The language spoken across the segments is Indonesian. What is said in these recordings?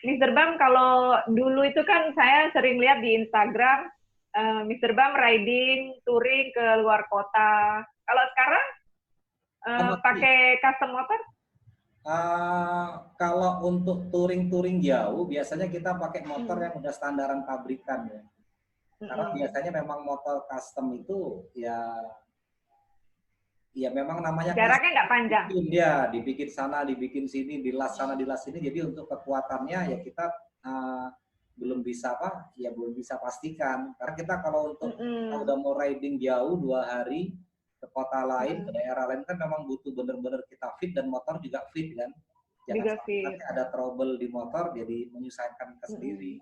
Mr. Bam, kalau dulu itu kan saya sering lihat di Instagram, Mr. Bam riding, touring ke luar kota. Kalau sekarang pakai custom motor? Kalau untuk touring-touring jauh, biasanya kita pakai motor yang udah standaran pabrikan ya. Karena biasanya memang motor custom itu ya memang namanya jaraknya nggak panjang. Ya, dibikin sana, dibikin sini, dilas sana, dilas sini. Jadi untuk kekuatannya ya kita belum bisa belum bisa pastikan. Karena kita kalau untuk kita udah mau riding jauh 2 hari ke kota lain, ke daerah lain kan memang butuh bener-bener kita fit dan motor juga fit kan. Jangan sampai nanti ada trouble di motor jadi menyusahkan kita sendiri.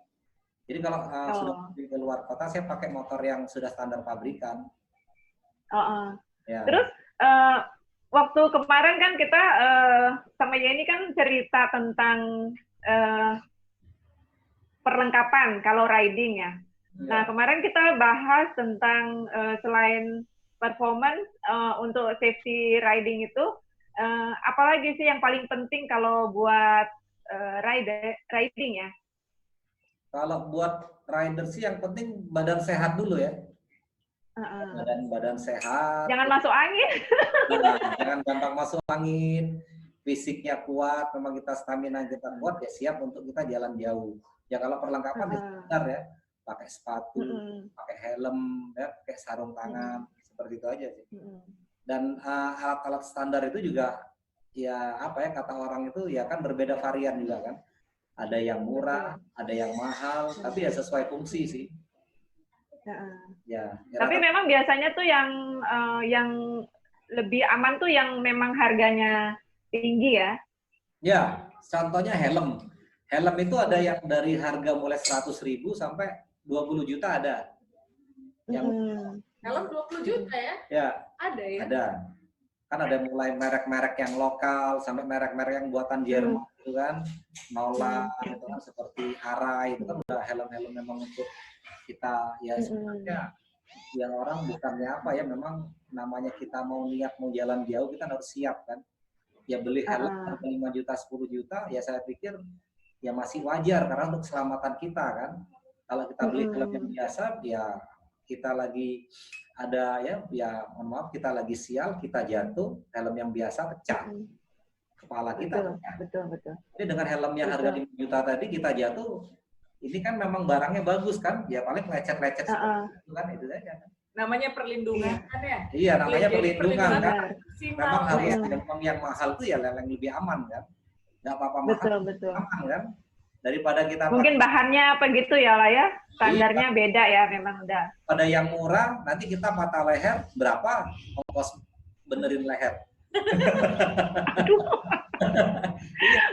Jadi kalau sudah pergi ke luar kota, saya pakai motor yang sudah standar pabrikan. Ya. Terus waktu kemarin kan kita sama Yeni kan cerita tentang perlengkapan kalau riding ya. Nah kemarin kita bahas tentang selain performance untuk safety riding itu, apalagi sih yang paling penting kalau buat riding ya? Kalau buat rider sih yang penting badan sehat dulu ya. Badan sehat. Jangan masuk angin. Jangan gampang masuk angin. Fisiknya kuat, memang kita stamina kita kuat ya siap untuk kita jalan jauh. Ya kalau perlengkapan standar ya, pakai sepatu, pakai helm, ya, pakai sarung tangan, seperti itu aja sih. Dan alat-alat standar itu juga ya kata orang itu ya kan berbeda varian juga kan. Ada yang murah, ada yang mahal, tapi ya sesuai fungsi sih. Ya, tapi memang biasanya tuh yang lebih aman tuh yang memang harganya tinggi ya. Ya, contohnya helm. Helm itu ada yang dari harga mulai 100.000 sampai 20 juta ada. Yang helm 20 juta ya? Ya. Ada ya? Ada. Kan ada mulai merek-merek yang lokal sampai merek-merek yang buatan Jerman itu kan, Nolan itu kan seperti Arai itu kan udah helm-helm memang untuk kita ya sebenarnya yang orang bukannya memang namanya kita mau niat mau jalan jauh kita harus siap kan. Ya beli helm harga 5 juta 10 juta ya saya pikir ya masih wajar karena untuk keselamatan kita kan. Kalau kita beli helm yang biasa ya kita lagi ada mohon maaf kita lagi sial kita jatuh helm yang biasa pecah kepala kita betul. Jadi dengan helm yang harga 5 juta tadi kita jatuh ini kan memang barangnya bagus kan ya paling lecet-lecet itu kan itu saja kan. Namanya perlindungan kan ya? Iya namanya perlindungan kan. Memang harus helm yang mahal tuh ya yang lebih aman kan. Nggak apa-apa mahal betul. aman kan. Daripada kita mungkin bahannya apa gitu ya lah ya standarnya beda ya memang udah pada yang murah nanti kita patah leher berapa ongkos benerin leher.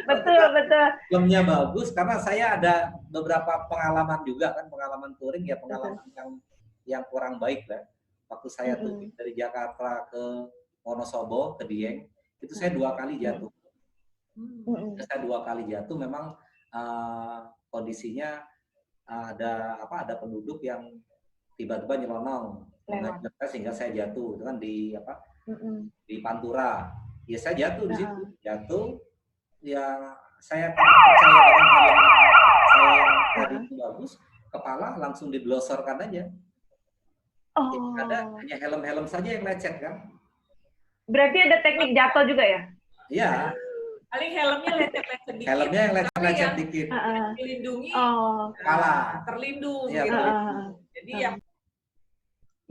betul Filmnya bagus karena saya ada beberapa pengalaman juga kan pengalaman touring ya pengalaman yang kurang baik lah waktu saya touring dari Jakarta ke Wonosobo ke Dieng itu saya 2 kali jatuh. Saya 2 kali jatuh memang kondisinya ada penduduk yang tiba-tiba nyelonong sehingga saya jatuh itu kan di Pantura ya saya jatuh di situ ya saya percaya dengan helm saya yang tadi itu bagus kepala langsung diblosorkan aja ada hanya helm saja yang lecet kan berarti ada teknik jatuh juga ya iya. Paling helmnya lecet-lecet dikit. Helmnya yang lecet-lecet dikit. Dilindungi, kepala terlindung. Ya, gitu. Jadi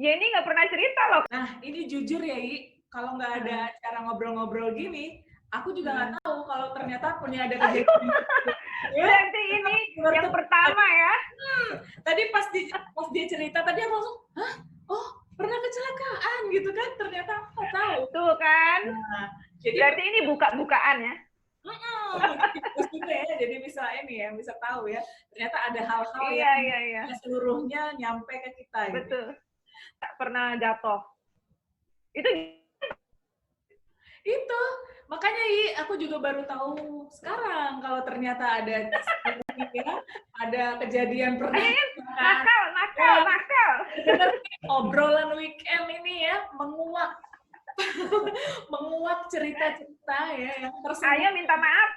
ya ini nggak pernah cerita loh. Nah, ini jujur ya, kalau nggak ada acara ngobrol-ngobrol gini, aku juga nggak tahu kalau ternyata punya ada kejadian. Berarti ini yang pertama ya. Tadi pas dia cerita, tadi aku langsung, hah? Oh, pernah kecelakaan gitu kan? Ternyata aku nggak tahu. Tuh kan. Nah, jadi berarti ini buka-bukaan ya. Jadi bisa tahu ya ternyata ada hal-hal yang seluruhnya nyampe ke kita betul gitu. Tak pernah jatuh itu makanya aku juga baru tahu sekarang kalau ternyata ada kejadian pernah nakal obrolan weekend ini ya menguak cerita-cerita ya yang saya minta maaf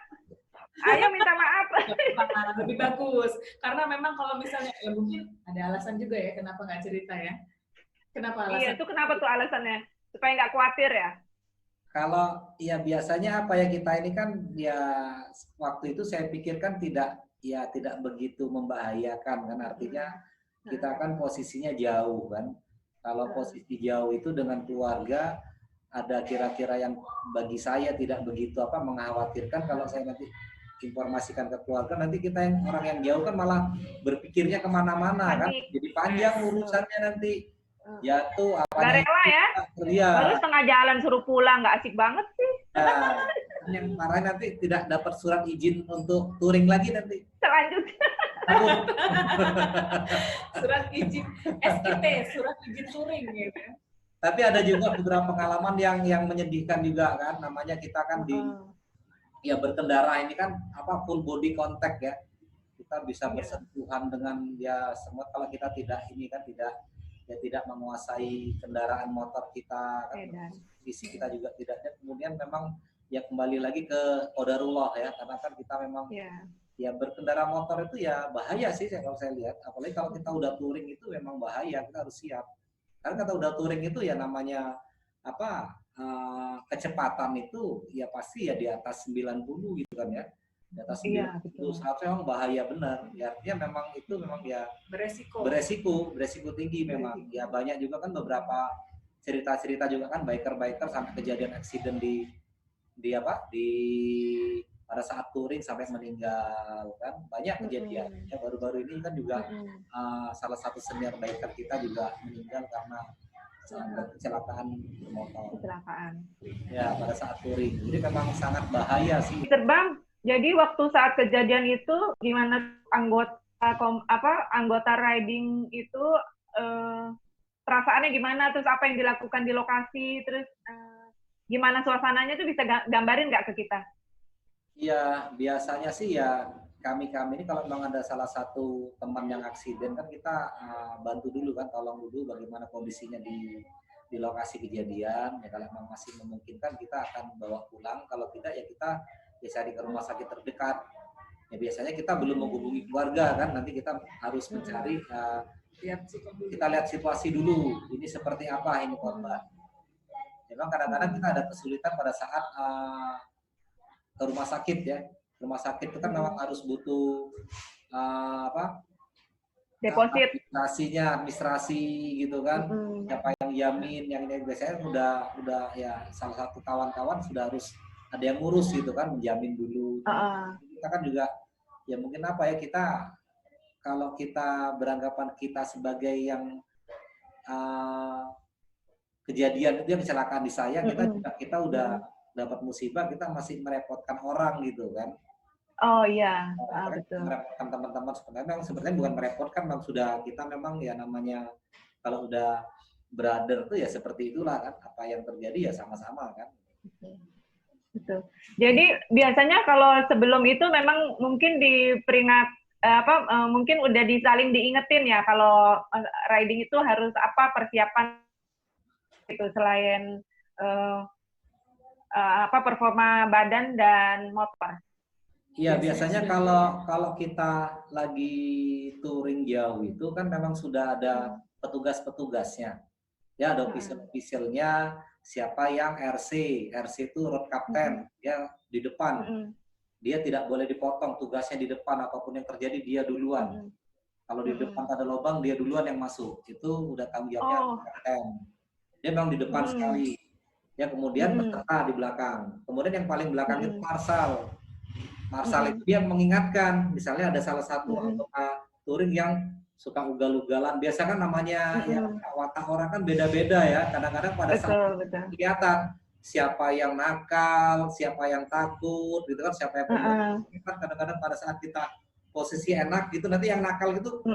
Ayo minta maaf. Lebih bagus. Karena memang kalau misalnya, ya mungkin ada alasan juga ya kenapa nggak cerita ya. Kenapa Iya, alasan? itu kenapa tuh alasannya? Supaya nggak khawatir ya? Kalau ya biasanya apa ya, kita ini kan ya waktu itu saya pikirkan tidak begitu membahayakan kan, artinya kita kan posisinya jauh kan. Kalau posisi jauh itu dengan keluarga ada kira-kira yang bagi saya tidak begitu mengkhawatirkan. Kalau saya nanti informasikan ke keluarga, nanti kita yang orang yang jauh kan malah berpikirnya kemana-mana kan, jadi panjang urusannya nanti. Jatuh Gak rela ya? Iya. Baru setengah jalan suruh pulang, nggak asik banget sih. Nah, yang marah nanti tidak dapat surat izin untuk touring lagi nanti. Selanjutnya. Surat izin SIT, surat izin touring gitu. Tapi ada juga beberapa pengalaman yang menyedihkan juga kan, namanya kita kan ya berkendara ini kan full body contact ya. Kita bisa bersentuhan dengan ya semua, kalau kita tidak menguasai kendaraan motor kita kan, visi kita juga tidak. Kemudian memang ya kembali lagi ke qadarullah ya, karena kan kita memang ya berkendara motor itu ya bahaya sih kalau saya lihat, apalagi kalau kita udah touring itu memang bahaya, kita harus siap. Karena kita udah touring itu ya namanya kecepatan itu ya pasti ya di atas 90 gitu kan ya. Di atas 90 100 memang bahaya benar. Ya artinya memang itu memang ya beresiko tinggi memang. Ya banyak juga kan beberapa cerita-cerita juga kan biker sampai kejadian aksiden di pada saat touring sampai meninggal kan, banyak kejadian. Ya baru-baru ini kan juga salah satu senior biker kita juga meninggal karena kecelakaan motor. Ya pada saat touring. Jadi memang sangat bahaya sih. Terbang. Jadi waktu saat kejadian itu gimana anggota riding itu perasaannya gimana, terus apa yang dilakukan di lokasi, terus gimana suasananya itu bisa gambarin nggak ke kita? Iya, biasanya sih ya kami ini kalau memang ada salah satu teman yang aksiden kan kita bantu dulu kan, tolong dulu bagaimana kondisinya di lokasi kejadian. Ya kalau memang masih memungkinkan kita akan bawa pulang, kalau tidak ya kita cari ke rumah sakit terdekat. Ya biasanya kita belum menghubungi keluarga kan, nanti kita harus mencari kita lihat situasi dulu, ini seperti apa ini korban. Memang kadang-kadang kita ada kesulitan pada saat ke rumah sakit ya. Rumah sakit itu kan memang harus butuh deposit, administrasi gitu kan. Siapa yang jamin, yang ini biasanya udah ya salah satu kawan-kawan sudah harus ada yang ngurus gitu kan, menjamin dulu. Kita kan juga ya mungkin kita kalau kita beranggapan kita sebagai yang kejadian itu yang kecelakaan di saya, kita udah dapat musibah, kita masih merepotkan orang gitu kan. Oh iya, betul. Merepotkan teman-teman sebenarnya bukan merepotkan, memang sudah kita memang ya namanya kalau udah brother tuh ya seperti itulah kan, apa yang terjadi ya sama-sama kan. Betul. Jadi biasanya kalau sebelum itu memang mungkin mungkin udah saling diingetin ya kalau riding itu harus persiapan itu selain performa badan dan motor. Iya, biasanya kalau kita lagi touring jauh itu kan memang sudah ada petugas-petugasnya. Ya, ada official-officialnya, siapa yang RC itu road captain, dia di depan. Dia tidak boleh dipotong, tugasnya di depan, apapun yang terjadi dia duluan. Kalau di depan ada lubang, dia duluan yang masuk. Itu udah tanggung jawabnya kapten. Dia memang di depan sekali. Ya, kemudian peserta di belakang. Kemudian yang paling belakang itu marshal. Marshal itu dia mengingatkan, misalnya ada salah satu anggota touring yang suka ugal-ugalan. Biasa kan namanya ya watak orang kan beda-beda ya. Kadang-kadang pada saat kelihatan siapa yang nakal, siapa yang takut, gitu kan, siapa yang kan kadang-kadang pada saat kita posisi enak gitu, nanti yang nakal gitu,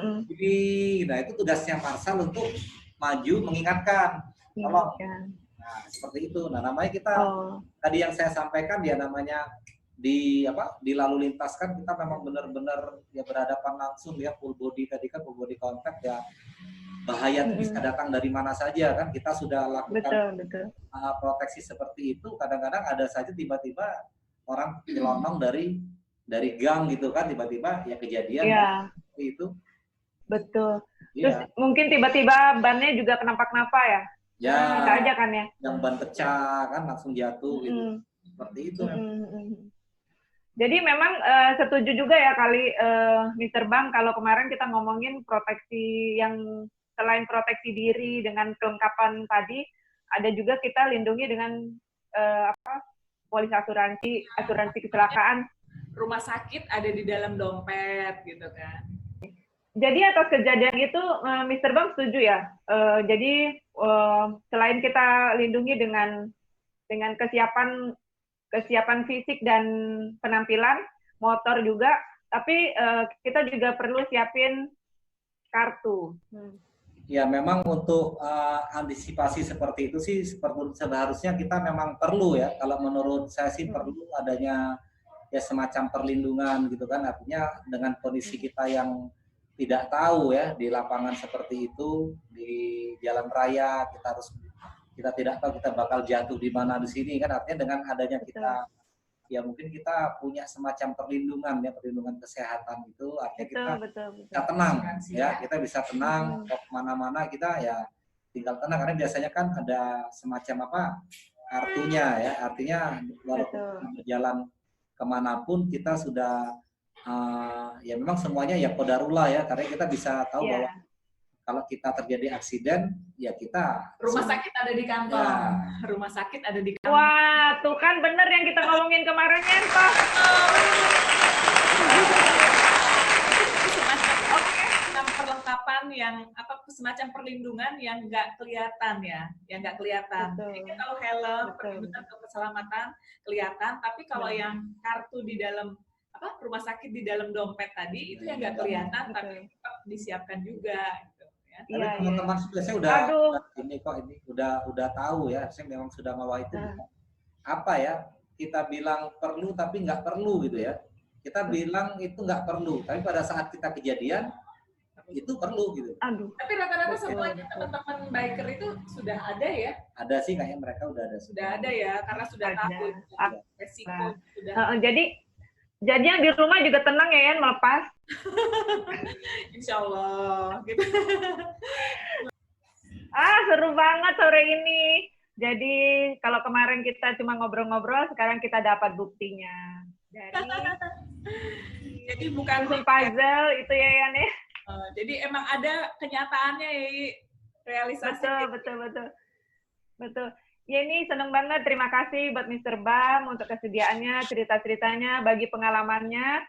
nah itu tugasnya marshal untuk maju mengingatkan, tolong. Nah seperti itu. Nah namanya kita tadi yang saya sampaikan ya namanya di lalu lintas kan kita memang benar-benar ya berhadapan langsung ya, full body tadi kan, full body contact ya, bahaya bisa datang dari mana saja kan. Kita sudah lakukan proteksi seperti itu, kadang-kadang ada saja tiba-tiba orang nyelonong dari dari gang gitu kan, tiba-tiba ya kejadian Iya, kan, seperti itu. betul. Terus Iya, mungkin tiba-tiba bannya juga kenapa-kenapa ya? ya Bisa aja kan ya? yang ban pecah kan langsung jatuh gitu. Mm-mm. Seperti itu memang. Mm-mm. Jadi memang setuju juga ya kali Mr. Bang kalau kemarin kita ngomongin proteksi yang selain proteksi diri dengan kelengkapan tadi, ada juga kita lindungi dengan polis asuransi, asuransi kecelakaan. Rumah sakit ada di dalam dompet gitu kan. Jadi atas kejadian itu Mr. Bang setuju ya. Jadi selain kita lindungi dengan kesiapan fisik dan penampilan, motor juga, tapi kita juga perlu siapin kartu. Ya memang untuk antisipasi seperti itu sih seharusnya kita memang perlu ya. Kalau menurut saya sih perlu adanya ya semacam perlindungan gitu kan. Artinya dengan kondisi kita yang tidak tahu ya di lapangan seperti itu, di jalan raya kita tidak tahu kita bakal jatuh di mana di sini kan. Artinya dengan adanya kita ya mungkin kita punya semacam perlindungan kesehatan itu, artinya kita bisa tenang ya, kita bisa tenang mau kemana-mana kita ya tinggal tenang, karena biasanya kan ada semacam kartunya ya, artinya walaupun berjalan kemanapun kita sudah ya memang semuanya ya qadarullah ya, karena kita bisa tahu bahwa kalau kita terjadi aksiden, ya kita rumah sakit ada di kantong. Ya. Rumah sakit ada di kantong. Wah, tuh kan bener yang kita ngomongin kemarin ya, Pak. Semacam perlengkapan yang semacam perlindungan yang nggak kelihatan ya, yang nggak kelihatan. Jadi kalau helm, perlindungan untuk keselamatan kelihatan, tapi kalau yang kartu di dalam rumah sakit di dalam dompet tadi itu yang nggak kelihatan, tapi tetap disiapkan juga. Tapi teman-teman saya udah ini kok ini udah tahu ya, saya memang sudah mawa itu kita bilang perlu tapi nggak perlu gitu ya, kita bilang itu nggak perlu tapi pada saat kita kejadian itu perlu gitu. Tapi rata-rata semuanya teman-teman biker itu sudah ada ya? Ada sih kayaknya mereka udah ada ya, karena sudah tahu resiko. Jadi yang di rumah juga tenang ya Yan, melepas. Insya Allah. Gitu. Seru banget sore ini. Jadi kalau kemarin kita cuma ngobrol-ngobrol, sekarang kita dapat buktinya. Jadi bukan puzzle itu ya Yan ya. Jadi emang ada kenyataannya ya, realisasi. Betul. Ya ini seneng banget, terima kasih buat Mr. Bam untuk kesediaannya, cerita-ceritanya, bagi pengalamannya.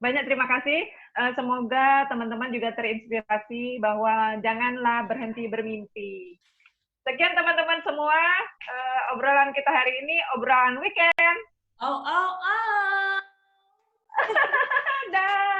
Banyak terima kasih. Semoga teman-teman juga terinspirasi bahwa janganlah berhenti bermimpi. Sekian teman-teman semua, obrolan kita hari ini, obrolan weekend. Dah.